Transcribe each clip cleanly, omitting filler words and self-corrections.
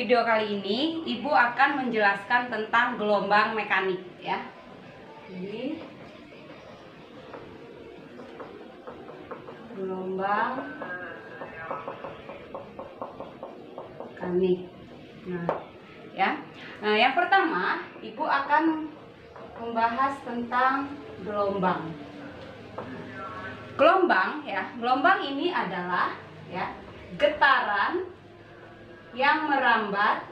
video kali ini Ibu akan menjelaskan tentang gelombang mekanik ya. Ini gelombang mekanik. Nah, yang pertama Ibu akan membahas tentang gelombang. Gelombang ini adalah getaran yang merambat,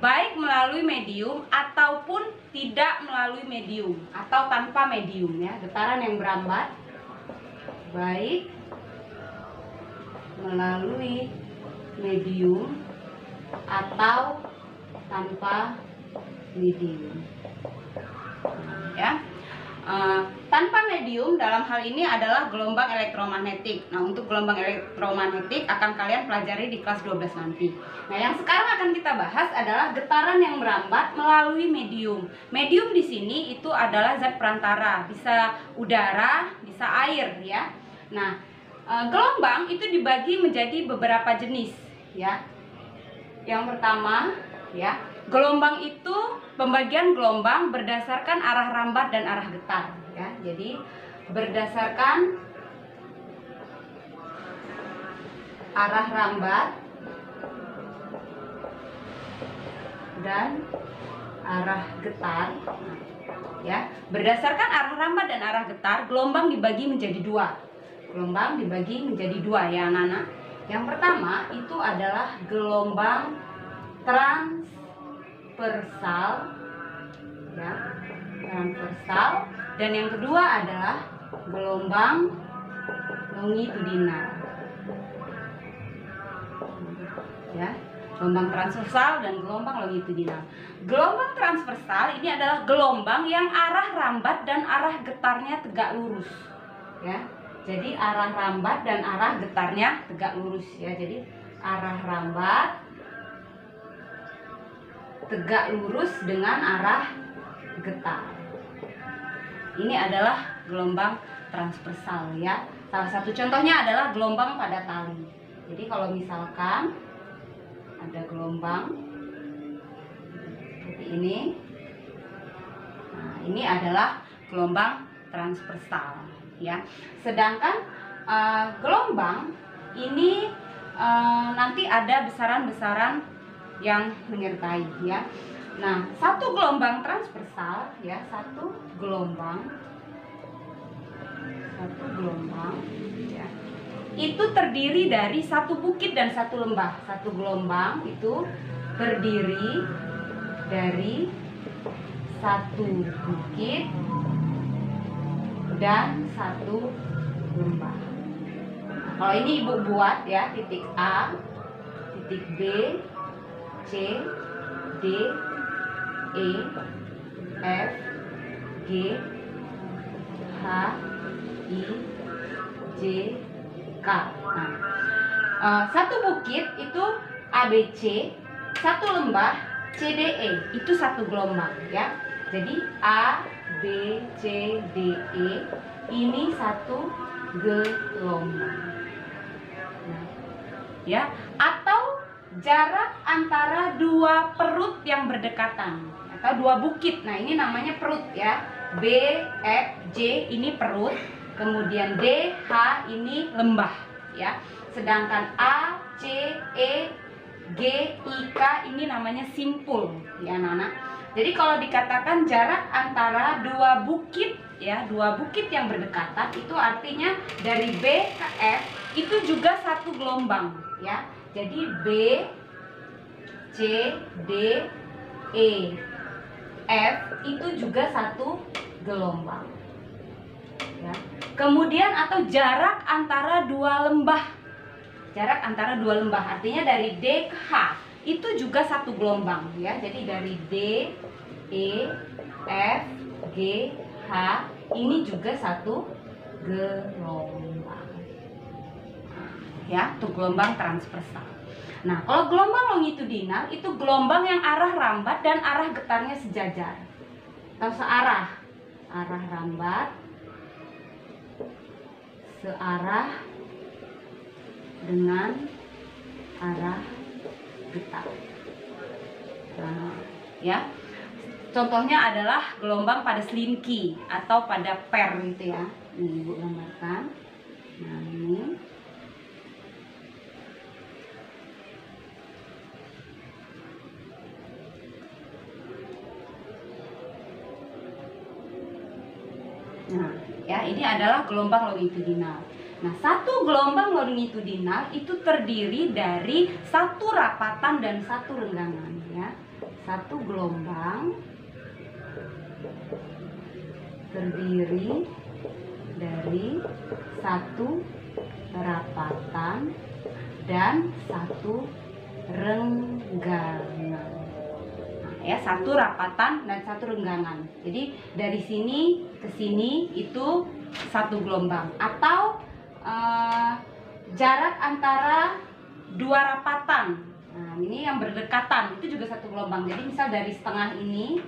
baik melalui medium ataupun tidak melalui medium atau tanpa medium ya. Getaran yang merambat baik melalui medium atau tanpa medium ya. Tanpa medium dalam hal ini adalah gelombang elektromagnetik. Nah, untuk gelombang elektromagnetik akan kalian pelajari di kelas 12 nanti. Nah, yang sekarang akan kita bahas adalah getaran yang merambat melalui medium. Medium di sini itu adalah zat perantara, bisa udara, bisa air ya. Nah, gelombang itu dibagi menjadi beberapa jenis ya. Yang pertama ya, gelombang itu pembagian gelombang berdasarkan arah rambat dan arah getar ya. Jadi berdasarkan arah rambat dan arah getar ya. Berdasarkan arah rambat dan arah getar, gelombang dibagi menjadi dua. Ya anak-anak. Yang pertama itu adalah gelombang transversal ya, dan yang kedua adalah gelombang longitudinal ya. Gelombang transversal dan gelombang longitudinal. Gelombang transversal ini adalah gelombang yang arah rambat dan arah getarnya tegak lurus ya. Jadi arah rambat dan arah getarnya tegak lurus ya. Jadi arah rambat tegak lurus dengan arah getar. Ini adalah gelombang transversal ya. Salah satu contohnya adalah gelombang pada tali. Jadi kalau misalkan ada gelombang seperti ini, nah ini adalah gelombang transversal ya. Sedangkan gelombang ini nanti ada besaran-besaran yang menyertai ya. Nah, satu gelombang transversal ya, satu gelombang ya, itu terdiri dari satu bukit dan satu lembah. Satu gelombang itu terdiri dari satu bukit dan satu lembah. Nah, kalau ini Ibu buat ya, titik A, titik B, C, D, E, F, G, H, I, J, K. Nah, satu bukit itu ABC, satu lembah CDE, itu satu gelombang ya. Jadi A, B, C, D, E ini satu gelombang. Nah, ya, atau jarak antara dua perut yang berdekatan atau dua bukit. Nah, ini namanya perut ya. B, F, J ini perut, kemudian D, H ini lembah ya. Sedangkan A, C, E, G, I, K ini namanya simpul ya anak-anak. Jadi kalau dikatakan jarak antara dua bukit ya, dua bukit yang berdekatan, itu artinya dari B ke F itu juga satu gelombang ya. Jadi B, C, D, E, F itu juga satu gelombang ya. Kemudian atau jarak antara dua lembah. Jarak antara dua lembah artinya dari D ke H itu juga satu gelombang ya. Jadi dari D, E, F, G, H ini juga satu gelombang ya, itu gelombang transversal. Nah, kalau gelombang longitudinal itu gelombang yang arah rambat dan arah getarnya sejajar atau searah. Arah rambat searah dengan arah getar. Nah, ya. Contohnya adalah gelombang pada selinki atau pada per gitu ya. Ini Ibu gambarkan. Nah, ini. Nah, ya, ini adalah gelombang longitudinal. Nah, satu gelombang longitudinal itu terdiri dari satu rapatan dan satu renggangan ya. Satu gelombang terdiri dari satu rapatan dan satu renggangan. Nah, ya, satu rapatan dan satu renggangan. Jadi dari sini ke sini itu satu gelombang, atau jarak antara dua rapatan. Nah, ini yang berdekatan itu juga satu gelombang. Jadi misal dari setengah ini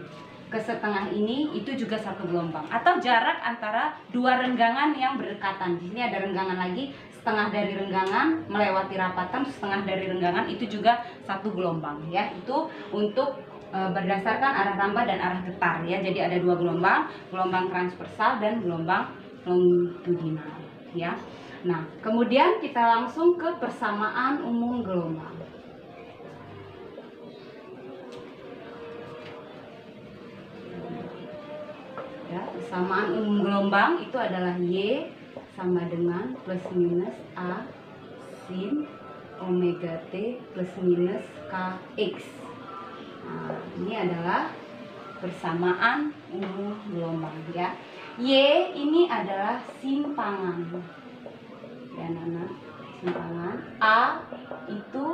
ke setengah ini itu juga satu gelombang, atau jarak antara dua renggangan yang berdekatan. Di sini ada renggangan lagi, setengah dari renggangan melewati rapatan, setengah dari renggangan itu juga satu gelombang ya. Itu untuk berdasarkan arah tambah dan arah getar ya. Jadi ada dua gelombang, gelombang transversal dan gelombang longitudinal ya. Nah, kemudian kita langsung ke persamaan umum gelombang. Ya, persamaan umum gelombang itu adalah Y sama dengan plus minus A sin omega T plus minus Kx. Nah, ini adalah persamaan umum gelombang ya. Y ini adalah simpangan ya, Nana, simpangan. A itu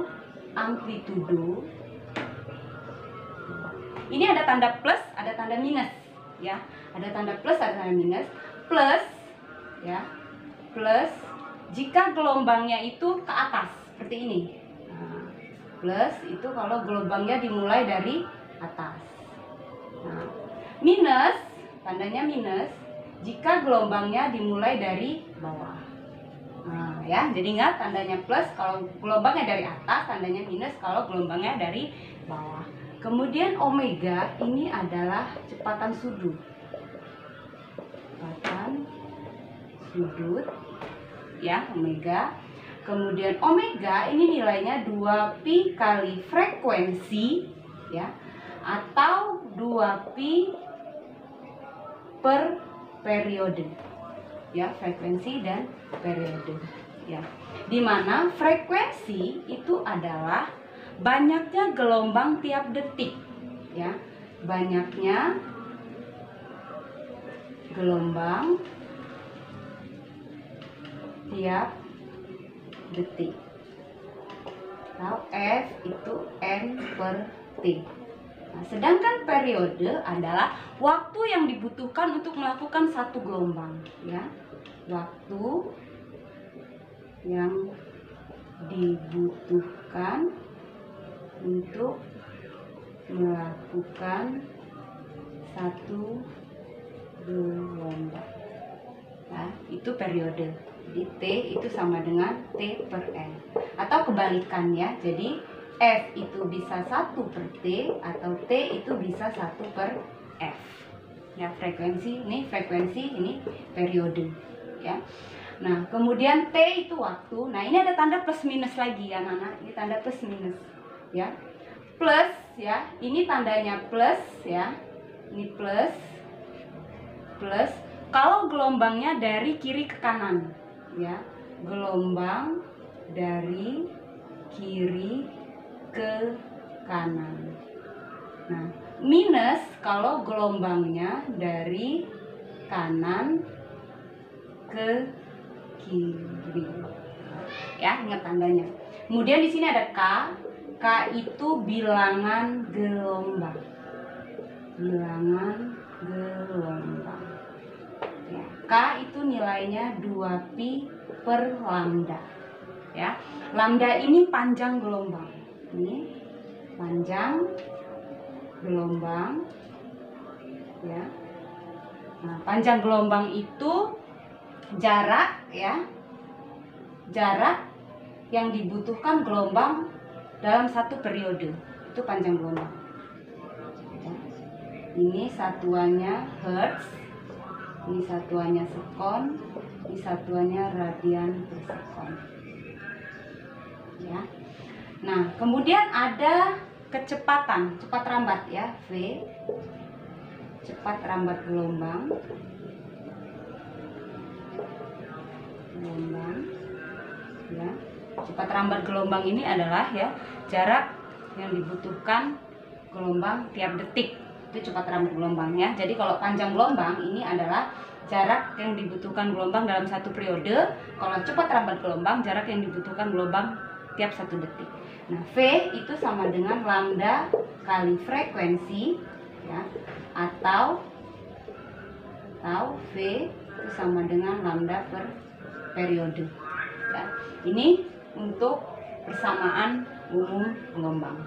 amplitudo. Ini ada tanda plus, ada tanda minus ya. Ada tanda plus, ada tanda minus. Plus ya, plus jika gelombangnya itu ke atas seperti ini. Nah, plus itu kalau gelombangnya dimulai dari atas. Nah, minus, tandanya minus jika gelombangnya dimulai dari bawah. Nah, ya, jadi ingat tandanya plus kalau gelombangnya dari atas, tandanya minus kalau gelombangnya dari bawah. Kemudian omega ini adalah cepatan sudut. Cepatan sudut ya, omega. Kemudian omega ini nilainya 2pi kali frekuensi ya, atau 2pi per periode ya, frekuensi dan periode ya. Dimana frekuensi itu adalah banyaknya gelombang tiap detik ya, banyaknya gelombang tiap detik, atau F itu N per T. Nah, sedangkan periode adalah waktu yang dibutuhkan untuk melakukan satu gelombang ya, waktu yang dibutuhkan untuk melakukan satu gelombang. Nah, itu periode. Jadi T itu sama dengan T per N. Atau kebalikannya, jadi F itu bisa 1 per T atau T itu bisa 1 per F. Ya, frekuensi, ini periode. Ya. Nah, kemudian T itu waktu. Nah, ini ada tanda plus minus lagi ya, Nana. Ini tanda plus minus. Ya, plus ya, ini tandanya plus ya, ini plus kalau gelombangnya dari kiri ke kanan ya, gelombang dari kiri ke kanan. Nah, minus kalau gelombangnya dari kanan ke kiri ya, ingat tandanya. Kemudian di sini ada K. K itu bilangan gelombang. Bilangan gelombang. Ya, K itu nilainya 2pi per lambda. Ya, lambda ini panjang gelombang. Ini panjang gelombang. Ya. Nah, panjang gelombang itu jarak ya. Jarak yang dibutuhkan gelombang dalam satu periode. Itu panjang gelombang. Ini satuannya hertz, ini satuannya sekon, ini satuannya radian per sekon. Ya. Nah, kemudian ada kecepatan, cepat rambat ya, V. Cepat rambat gelombang. Ya. Cepat rambat gelombang ini adalah ya jarak yang dibutuhkan gelombang tiap detik. Itu cepat rambat gelombang ya. Jadi kalau panjang gelombang ini adalah jarak yang dibutuhkan gelombang dalam satu periode. Kalau cepat rambat gelombang, jarak yang dibutuhkan gelombang tiap 1 detik. Nah, V itu sama dengan lambda kali frekuensi ya, atau V itu sama dengan lambda per periode ya. Ini untuk persamaan umum gelombang.